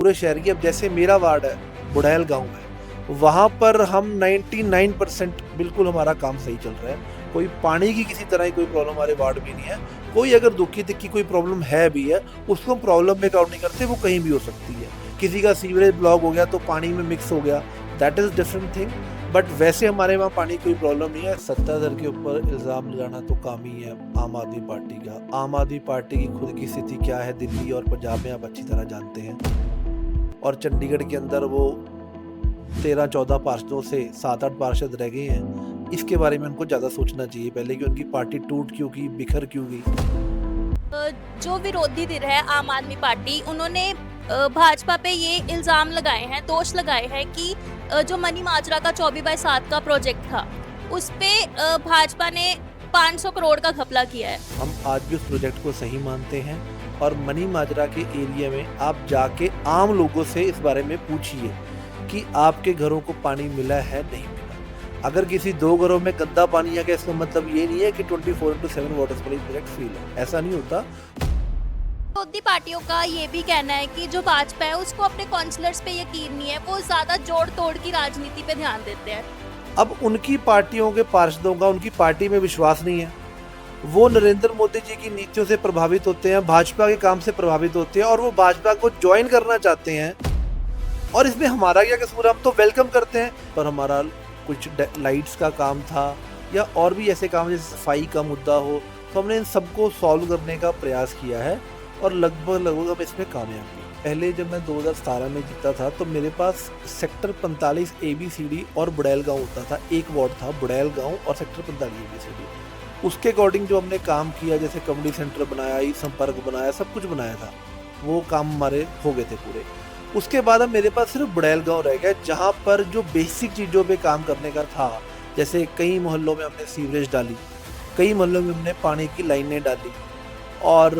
पूरे शहर की। अब जैसे मेरा वार्ड है, बुढ़ैल गांव है, वहाँ पर हम 99% बिल्कुल हमारा काम सही चल रहा है। कोई पानी की किसी तरह की कोई प्रॉब्लम हमारे वार्ड में नहीं है। कोई अगर दुखी दिक्की कोई प्रॉब्लम है भी है, उसको हम प्रॉब्लम में काउंट नहीं करते, वो कहीं भी हो सकती है। किसी का सीवरेज ब्लॉक हो गया तो पानी में मिक्स हो गया, that is different thing. But वैसे हमारे वहाँ पानी की कोई प्रॉब्लम नहीं है। सत्ताधार के ऊपर इल्ज़ाम लगाना तो काम ही है आम आदमी पार्टी का। आम आदमी पार्टी की खुद की स्थिति क्या है दिल्ली और पंजाब में आप अच्छी तरह जानते हैं, और चंडीगढ़ के अंदर वो 13-14 पार्षदों से 7-8 पार्षद रह गए हैं। इसके बारे में उनको ज़्यादा सोचना चाहिए पहले कि उनकी पार्टी टूट क्यों गई, बिखर क्यों गई। जो विरोधी धਿਰ है आम आदमी पार्टी, उन्होंने भाजपा पे ये इल्जाम लगाए हैं, दोष लगाए हैं कि जो मनी माजरा का 24/7 का प्रोजेक्ट था, उस पे भाजपा ने 500 करोड़ का घपला किया है। हम आज भी उस प्रोजेक्ट को सही मानते हैं, और मनी माजरा के एरिया में आप जाके आम लोगों से इस बारे में पूछिए कि आपके घरों को पानी मिला है, नहीं मिला। अगर किसी 2 घरों में गंदा पानी आ गया, इसका मतलब ये नहीं है कि 24/7 वाटर सप्लाई प्रोजेक्ट फेल है, ऐसा नहीं होता। विरोधी पार्टियों का ये भी कहना है कि जो भाजपा है उसको अपने काउंसलर्स पे यकीन नहीं है, वो ज्यादा जोड़ तोड़ की राजनीति पे ध्यान देते हैं। अब उनकी पार्टियों के पार्षदों का उनकी पार्टी में विश्वास नहीं है। वो नरेंद्र मोदी जी की नीतियों से प्रभावित होते हैं, भाजपा के काम से प्रभावित होते हैं, और वो भाजपा को ज्वाइन करना चाहते हैं। और इसमें हमारा क्या कसूर है? हम तो वेलकम करते हैं। पर हमारा कुछ लाइट्स का काम था, या और भी ऐसे काम जैसे सफाई का मुद्दा हो, तो हमने इन सबको सॉल्व करने का प्रयास किया है, और लगभग लगभग हम इसमें कामयाब हुए। पहले जब मैं 2017 में जीता था तो मेरे पास सेक्टर 45 ABCD और बुढ़ैल गांव होता था। एक वार्ड था बुढ़ैल गांव और सेक्टर 45 ABCD। उसके अकॉर्डिंग जो हमने काम किया, जैसे कम्युनिटी सेंटर बनाया, ई संपर्क बनाया, सब कुछ बनाया था, वो काम हमारे हो गए थे पूरे। उसके बाद अब मेरे पास सिर्फ बुढ़ैल गांव रह गया, जहाँ पर जो बेसिक चीज़ों पे काम करने का था। जैसे कई मोहल्लों में हमने सीवरेज डाली, कई मोहल्लों में हमने पानी की लाइनें डाली, और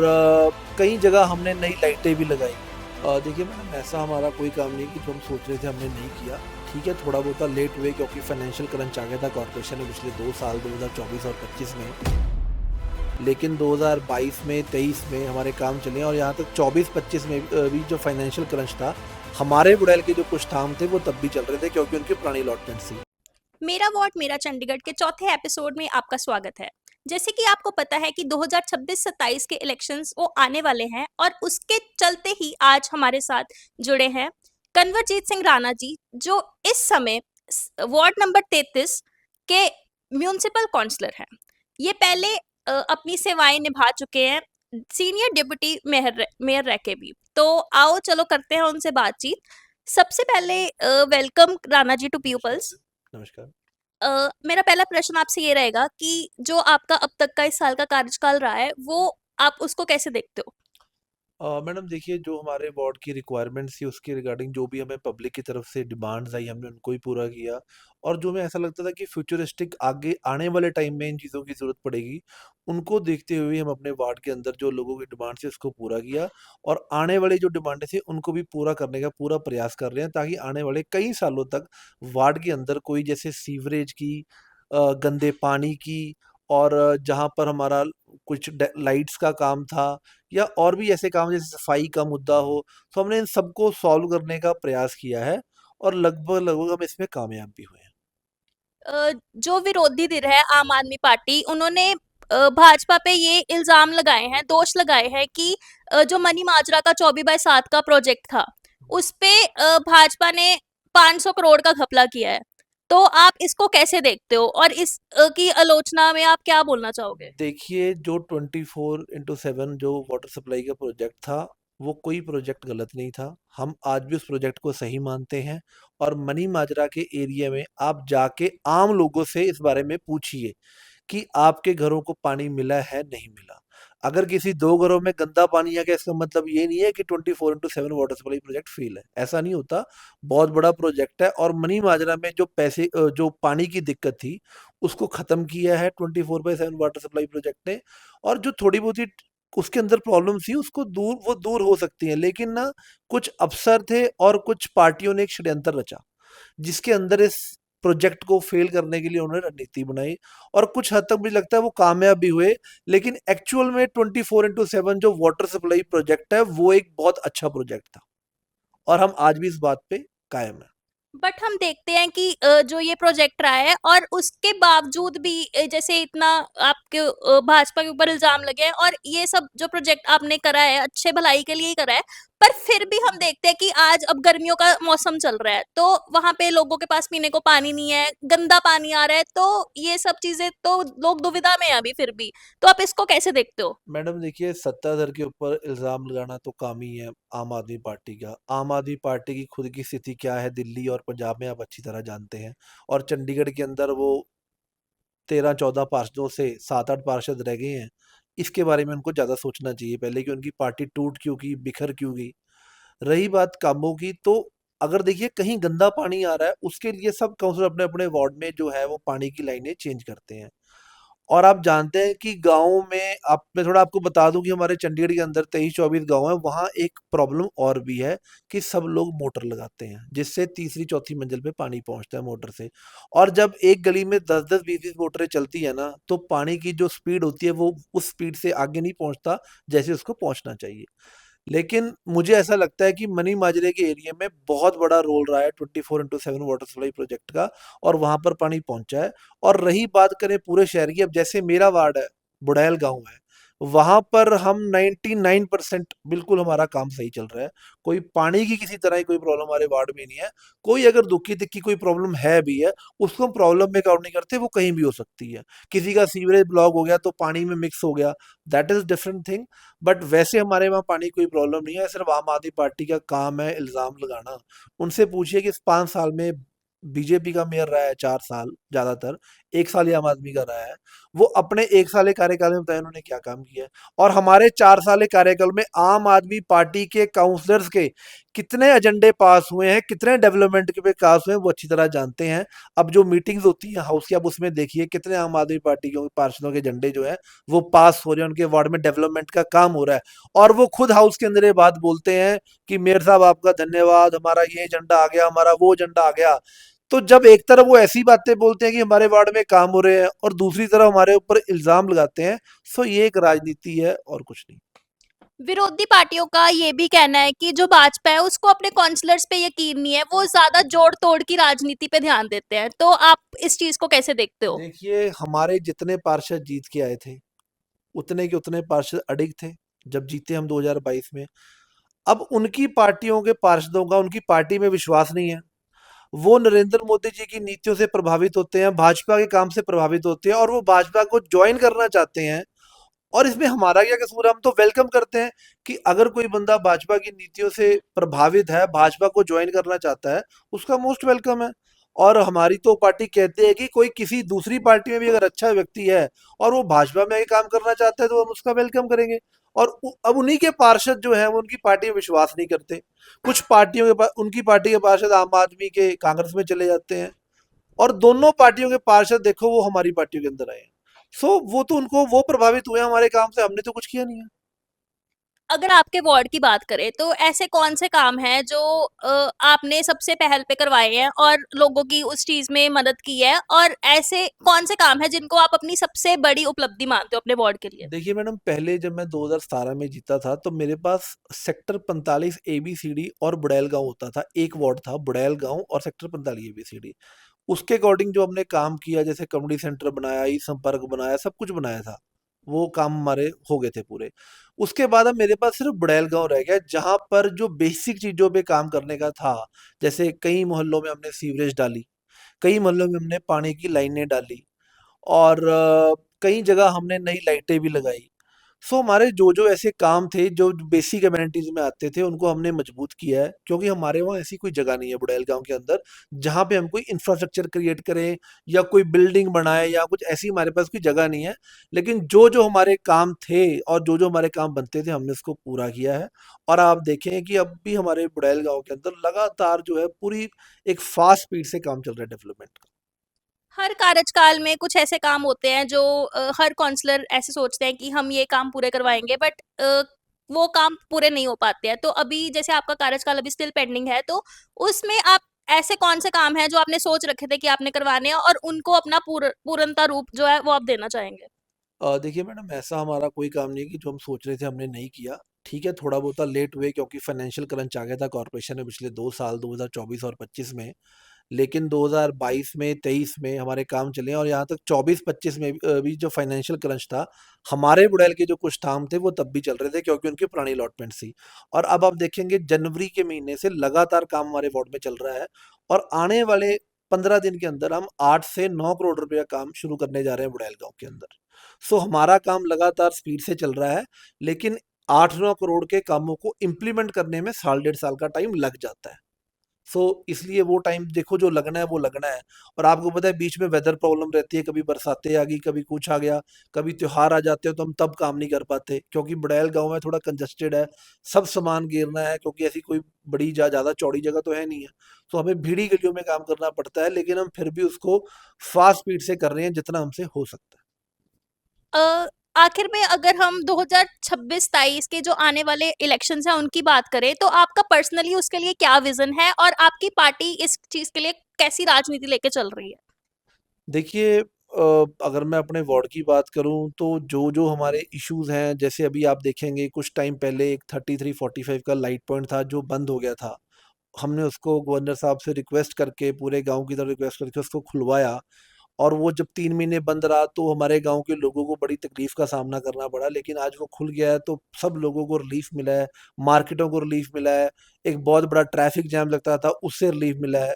कई जगह हमने नई लाइटें भी लगाई। देखिए मैडम, ऐसा हमारा कोई काम नहीं कि जो हम सोच रहे थे हमने नहीं किया। ठीक है, थोड़ा बहुत लेट हुए क्योंकि फाइनेंशियल क्रंच आ गया था कॉर्पोरेशन में पिछले 2 साल 2024 और 25 में। लेकिन 2022 में 23 में हमारे काम चले, और यहाँ तक 24-25 में भी जो फाइनेंशियल क्रंच था, हमारे बुढ़ैल के जो कुछ काम थे वो तब भी चल रहे थे क्योंकि उनकी पुरानी अलॉटमेंट थी। मेरा वार्ड मेरा चंडीगढ़ के चौथे एपिसोड में आपका स्वागत है। जैसे कि आपको पता है कि 2026-27 के इलेक्शंस वो आने वाले हैं, और उसके चलते ही आज हमारे साथ जुड़े हैं कंवरजीत सिंह राणा जी, जो इस समय वार्ड नंबर 33 के म्यूनिसिपल काउंसलर हैं। ये पहले अपनी सेवाएं निभा चुके हैं, सीनियर डिप्टी मेयर मेयर रह के भी। तो आओ चलो करते हैं उनसे बातचीत। सबसे पहले welcome Rana ji to people's. नमस्कार। मेरा पहला प्रश्न आपसे ये रहेगा कि जो आपका अब तक का इस साल का कार्यकाल रहा है, वो आप उसको कैसे देखते हो? मैडम देखिए, जो हमारे वार्ड की रिक्वायरमेंट्स थी उसके रिगार्डिंग जो भी हमें पब्लिक की तरफ से डिमांड्स आई, हमने उनको ही पूरा किया। और जो हमें ऐसा लगता था कि फ्यूचरिस्टिक आगे आने वाले टाइम में इन चीज़ों की ज़रूरत पड़ेगी, उनको देखते हुए हम अपने वार्ड के अंदर जो लोगों की डिमांड थी उसको पूरा किया, और आने वाली जो डिमांडें थी उनको भी पूरा करने का पूरा प्रयास कर रहे हैं, ताकि आने वाले कई सालों तक वार्ड के अंदर कोई जैसे सीवरेज की, गंदे पानी की, और जहाँ पर हमारा कुछ लाइट्स का काम था, या और भी ऐसे काम जैसे सफाई का मुद्दा हो, तो हमने इन सबको सॉल्व करने का प्रयास किया है, और लगभग लगभग हम इसमें कामयाब भी हुए हैं। जो विरोधी धਿਰ है आम आदमी पार्टी, उन्होंने भाजपा पे ये इल्जाम लगाए हैं, दोष लगाए हैं कि जो मनी माजरा का 24/7 का प्रोजेक्ट था, उस पे भाजपा ने 500 करोड़ का घपला किया है। तो आप इसको कैसे देखते हो, और इस की आलोचना में आप क्या बोलना चाहोगे? देखिए, जो 24/7 जो वाटर सप्लाई का प्रोजेक्ट था, वो कोई प्रोजेक्ट गलत नहीं था। हम आज भी उस प्रोजेक्ट को सही मानते हैं, और मनी माजरा के एरिया में आप जाके आम लोगों से इस बारे में पूछिए कि आपके घरों को पानी मिला है, नहीं मिला। अगर किसी 2 घरों में गंदा पानी आ गया, इसका मतलब ये नहीं है कि 24/7 वाटर सप्लाई प्रोजेक्ट फेल है, ऐसा नहीं होता। बहुत बड़ा प्रोजेक्ट है, और मनी माजरा में जो पैसे जो पानी की दिक्कत थी, उसको ख़त्म किया है 24/7 वाटर सप्लाई प्रोजेक्ट ने। और जो थोड़ी बहुत ही उसके अंदर प्रॉब्लम थी, उसको वो दूर हो सकती हैं, लेकिन ना कुछ अफ़सर थे और कुछ पार्टियों ने एक षड्यंत्र रचा, जिसके अंदर इस प्रोजेक्ट को फेल करने के लिए उन्होंने रणनीति बनाई, और कुछ हद तक मुझे लगता है वो कामयाब भी हुए। लेकिन एक्चुअल में 24/7 जो वाटर सप्लाई प्रोजेक्ट है, वो एक बहुत अच्छा प्रोजेक्ट था। और हम आज भी इस बात पे कायम है। बट हम देखते हैं कि जो ये प्रोजेक्ट रहा है और उसके बावजूद भी जैसे इतना आपके भाजपा के ऊपर इल्जाम लगे हैं और ये सब जो प्रोजेक्ट आपने करा है अच्छे भलाई के लिए ही करा है, पर फिर भी हम देखते हैं कि आज अब गर्मियों का मौसम चल रहा है तो वहां पे लोगों के पास पीने को पानी नहीं है, गंदा पानी आ रहा है, तो ये सब चीजें तो लोग दुविधा में है अभी फिर भी। तो आप इसको कैसे देखते हो? मैडम देखिए, सत्ताधार के ऊपर इल्ज़ाम लगाना तो काम ही है आम आदमी पार्टी का। आम आदमी पार्टी की खुद की स्थिति क्या है दिल्ली और पंजाब में आप अच्छी तरह जानते हैं, और चंडीगढ़ के अंदर वो 13-14 पार्षदों से 7-8 पार्षद रह गए हैं। इसके बारे में उनको ज़्यादा सोचना चाहिए पहले कि उनकी पार्टी टूट क्यों गई, बिखर क्यों गई। रही बात कामों की, तो अगर देखिए कहीं गंदा पानी आ रहा है, उसके लिए सब काउंसलर अपने-अपने वार्ड में जो है वो पानी की लाइनें चेंज करते हैं। और आप जानते हैं कि गाँव में आप मैं थोड़ा आपको बता दूँ कि हमारे चंडीगढ़ के अंदर 23-24 गाँव हैं, वहाँ एक प्रॉब्लम और भी है कि सब लोग मोटर लगाते हैं, जिससे तीसरी-चौथी मंजिल पे पानी पहुँचता है मोटर से। और जब एक गली में 10-10, 20-20 मोटरें चलती हैं ना, तो पानी की जो स्पीड होती है, वो उस स्पीड से आगे नहीं पहुँचता, जैसे उसको पहुँचना चाहिए। लेकिन मुझे ऐसा लगता है कि मनी माजरे के एरिया में बहुत बड़ा रोल रहा है 24/7 वाटर सप्लाई प्रोजेक्ट का, और वहां पर पानी पहुंचा है। और रही बात करें पूरे शहर की, अब जैसे मेरा वार्ड है, बुड़ैल गांव है, वहां पर हम 99% बिल्कुल हमारा काम सही चल रहा है। कोई पानी की किसी तरह की कोई प्रॉब्लम हमारे वार्ड में नहीं है। कोई अगर दुखी दिक्की कोई प्रॉब्लम है भी है, उसको हम प्रॉब्लम में काउंट नहीं करते, वो कहीं भी हो सकती है। किसी का सीवरेज ब्लॉक हो गया तो पानी में मिक्स हो गया, that is different thing. But वैसे हमारे वहाँ पानी की कोई प्रॉब्लम नहीं है, सिर्फ आम आदमी पार्टी का काम है इल्ज़ाम लगाना। उनसे पूछिए कि इस 5 साल में बीजेपी का मेयर रहा है 4 साल ज़्यादातर, 1 साल ही आम आदमी का रहा है। वो अपने 1 साल के कार्यकाल में बताएं उन्होंने क्या काम किया है। और हमारे 4 साल के कार्यकाल में आम आदमी पार्टी के काउंसलर्स के कितने एजेंडे पास हुए हैं, कितने डेवलपमेंट के पे पास हुए हैं, वो अच्छी तरह जानते हैं। अब जो मीटिंग्स होती हैं हाउस की, आप उसमें देखिए कितने आम आदमी पार्टी के पार्षदों के एजेंडे जो है वो पास हो रहे हैं, उनके वार्ड में डेवलपमेंट का काम हो रहा है। और वो खुद हाउस के अंदर ये बात बोलते हैं कि मेयर साहब आपका धन्यवाद, हमारा ये एजेंडा आ गया, हमारा वो एजेंडा आ गया। तो जब एक तरफ वो ऐसी बातें बोलते हैं कि हमारे वार्ड में काम हो रहे हैं, और दूसरी तरफ हमारे ऊपर इल्जाम लगाते हैं, सो ये एक राजनीति है और कुछ नहीं। विरोधी पार्टियों का ये भी कहना है कि जो भाजपा है उसको अपने काउंसलर्स पे यकीन नहीं है, वो ज्यादा जोड़ तोड़ की राजनीति पे ध्यान देते हैं। तो आप इस चीज को कैसे देखते हो? देखिए, हमारे जितने पार्षद जीत के आए थे, उतने के उतने पार्षद अडिग थे जब जीते हम 2022 में। अब उनकी पार्टियों के पार्षदों का उनकी पार्टी में विश्वास नहीं है। वो नरेंद्र मोदी जी की नीतियों से प्रभावित होते हैं, भाजपा के काम से प्रभावित होते हैं, और वो भाजपा को ज्वाइन करना चाहते हैं। और इसमें हमारा क्या कसूर है? हम तो वेलकम करते हैं कि अगर कोई बंदा भाजपा की नीतियों से प्रभावित है, भाजपा को ज्वाइन करना चाहता है, उसका मोस्ट वेलकम है। और हमारी तो पार्टी कहते हैं कि कोई किसी दूसरी पार्टी में भी अगर अच्छा व्यक्ति है और वो भाजपा में आके काम करना चाहता है, तो हम उसका वेलकम करेंगे। और अब उन्हीं के पार्षद जो है वो उनकी पार्टी में विश्वास नहीं करते। कुछ पार्टियों के उनकी पार्टी के पार्षद आम आदमी के कांग्रेस में चले जाते हैं, और दोनों पार्टियों के पार्षद देखो वो हमारी पार्टियों के अंदर आए हैं। सो वो तो उनको वो प्रभावित हुए हमारे काम से, हमने तो कुछ किया नहीं है। अगर आपके वार्ड की बात करें तो ऐसे कौन से काम हैं जो आपने सबसे पहल पे करवाए हैं और लोगों की उस चीज में मदद की है, और ऐसे कौन से काम हैं जिनको आप अपनी सबसे बड़ी उपलब्धि मानते हो अपने वार्ड के लिए? देखिए मैडम, पहले जब मैं 2017 में जीता था तो मेरे पास सेक्टर 45 ABCD और बुड़ैल गांव होता था। एक वार्ड था बुड़ैल गांव और सेक्टर 45 ABCD। उसके अकॉर्डिंग जो हमने काम किया, जैसे कम्युनिटी सेंटर बनाया, ई संपर्क बनाया, सब कुछ बनाया था। वो काम हमारे हो गए थे पूरे। उसके बाद अब मेरे पास सिर्फ बुड़ैल गांव रह गया, जहां पर जो बेसिक चीजों पे काम करने का था। जैसे कई मोहल्लों में हमने सीवरेज डाली, कई मोहल्लों में हमने पानी की लाइनें डाली, और कई जगह हमने नई लाइटें भी लगाई। सो हमारे जो जो ऐसे काम थे जो बेसिक एमिनिटीज में आते थे, उनको हमने मजबूत किया है, क्योंकि हमारे वहाँ ऐसी कोई जगह नहीं है बुड़ैल गांव के अंदर जहाँ पे हम कोई इंफ्रास्ट्रक्चर क्रिएट करें या कोई बिल्डिंग बनाए या कुछ ऐसी, हमारे पास कोई जगह नहीं है। लेकिन जो जो हमारे काम थे और जो जो हमारे काम बनते थे, हमने उसको पूरा किया है। और आप देखें कि अब भी हमारे बुड़ैल गांव के अंदर लगातार जो है पूरी एक फास्ट स्पीड से काम चल रहा है डेवलपमेंट का। हर कार्यकाल में कुछ ऐसे काम होते हैं जो हर काउंसलर ऐसे सोचते हैं कि हम ये काम पूरे करवाएंगे, बट वो काम पूरे नहीं हो पाते हैं। तो अभी जैसे आपका कार्यकाल अभी स्टिल पेंडिंग है, तो उसमें आप ऐसे कौन से काम हैं जो आपने सोच रखे थे कि आपने करवाने हैं और उनको अपना पूर्णता रूप जो है वो आप देना चाहेंगे? देखिए मैडम, ऐसा हमारा कोई काम नहीं है कि जो हम सोच रहे थे हमने नहीं किया। ठीक है, थोड़ा बहुत लेट हुए क्योंकि फाइनेंशियल क्रंच आ गया था कॉर्पोरेशन में पिछले 2 साल 2024 और 25 में। लेकिन 2022 में 23 में हमारे काम चले और यहाँ तक 24-25 में भी जो फाइनेंशियल क्रंच था, हमारे बुड़ैल के जो कुछ काम थे वो तब भी चल रहे थे क्योंकि उनकी पुरानी अलॉटमेंट थी। और अब आप देखेंगे जनवरी के महीने से लगातार काम हमारे वार्ड में चल रहा है और आने वाले 15 दिन के अंदर हम 8 से 9 करोड़ रुपए का काम शुरू करने जा रहे हैं बुड़ैल गाँव के अंदर। सो हमारा काम लगातार स्पीड से चल रहा है, लेकिन 8-9 करोड़ के कामों को इम्प्लीमेंट करने में साल डेढ़ साल का टाइम लग जाता है। सो इसलिए वो टाइम देखो जो लगना है वो लगना है। और आपको पता है बीच में वेदर प्रॉब्लम रहती है, कभी बरसातें आ गई, कभी कुछ आ गया, कभी त्योहार आ जाते हैं तो हम तब काम नहीं कर पाते क्योंकि बुड़ैल गाँव में थोड़ा कंजस्टेड है, सब सामान गिरना है क्योंकि ऐसी कोई बड़ी ज़्यादा चौड़ी जगह तो है नहीं है। तो हमें भीड़ी गलियों में काम करना पड़ता है, लेकिन हम फिर भी उसको फास्ट स्पीड से कर रहे हैं जितना हमसे हो सकता है। अ, आखिर में अगर हम 2026-23 के जो आने वाले इलेक्शंस हैं उनकी बात करें तो आपका पर्सनली उसके लिए क्या विजन है और आपकी पार्टी इस चीज के लिए कैसी राजनीति लेके चल रही है? देखिए अगर मैं अपने वार्ड की बात करूं तो जो हमारे इश्यूज हैं, जैसे अभी आप देखेंगे कुछ टाइम पहले एक 3345 का लाइट पॉइंट था जो बंद हो गया था। हमने उसको गवर्नर साहब से रिक्वेस्ट करके पूरे गांव की तरफ रिक्वेस्ट करके उसको खुलवाया और वो जब 3 महीने बंद रहा तो हमारे गांव के लोगों को बड़ी तकलीफ का सामना करना पड़ा, लेकिन आज वो खुल गया है तो सब लोगों को रिलीफ मिला है, मार्केटों को रिलीफ मिला है, एक बहुत बड़ा ट्रैफिक जैम लगता था उससे रिलीफ मिला है।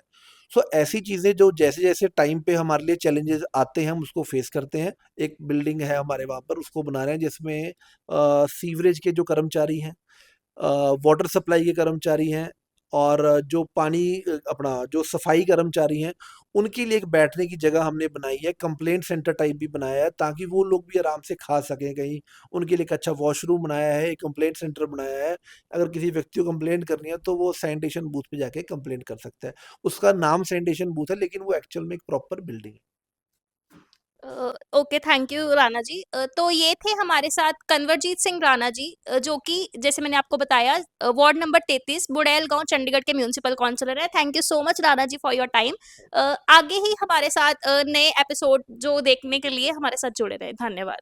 सो ऐसी चीज़ें जो जैसे जैसे टाइम पे हमारे लिए चैलेंजेस आते हैं हम उसको फेस करते हैं। एक बिल्डिंग है हमारे वहाँ पर उसको बना रहे हैं जिसमें सीवरेज के जो कर्मचारी हैं, वाटर सप्लाई के कर्मचारी हैं और जो पानी अपना जो सफाई कर्मचारी हैं, उनके लिए एक बैठने की जगह हमने बनाई है, कंप्लेंट सेंटर टाइप भी बनाया है ताकि वो लोग भी आराम से खा सकें कहीं। उनके लिए एक अच्छा वॉशरूम बनाया है, एक कंप्लेंट सेंटर बनाया है। अगर किसी व्यक्ति को कंप्लेंट करनी है तो वो सैनिटेशन बूथ पे जाके कंप्लेंट कर सकता है। उसका नाम सैनिटेशन बूथ है लेकिन वो एक्चुअल में एक प्रॉपर बिल्डिंग है। Okay, thank you Rana ji. तो ये थे हमारे साथ कंवरजीत सिंह राणा जी, जो कि जैसे मैंने आपको बताया वार्ड नंबर 33 बुड़ैल गांव चंडीगढ़ के म्यूनिसिपल काउंसलर है। Thank you so much Rana ji for your time. आगे ही हमारे साथ नए एपिसोड जो देखने के लिए हमारे साथ जुड़े रहे। धन्यवाद।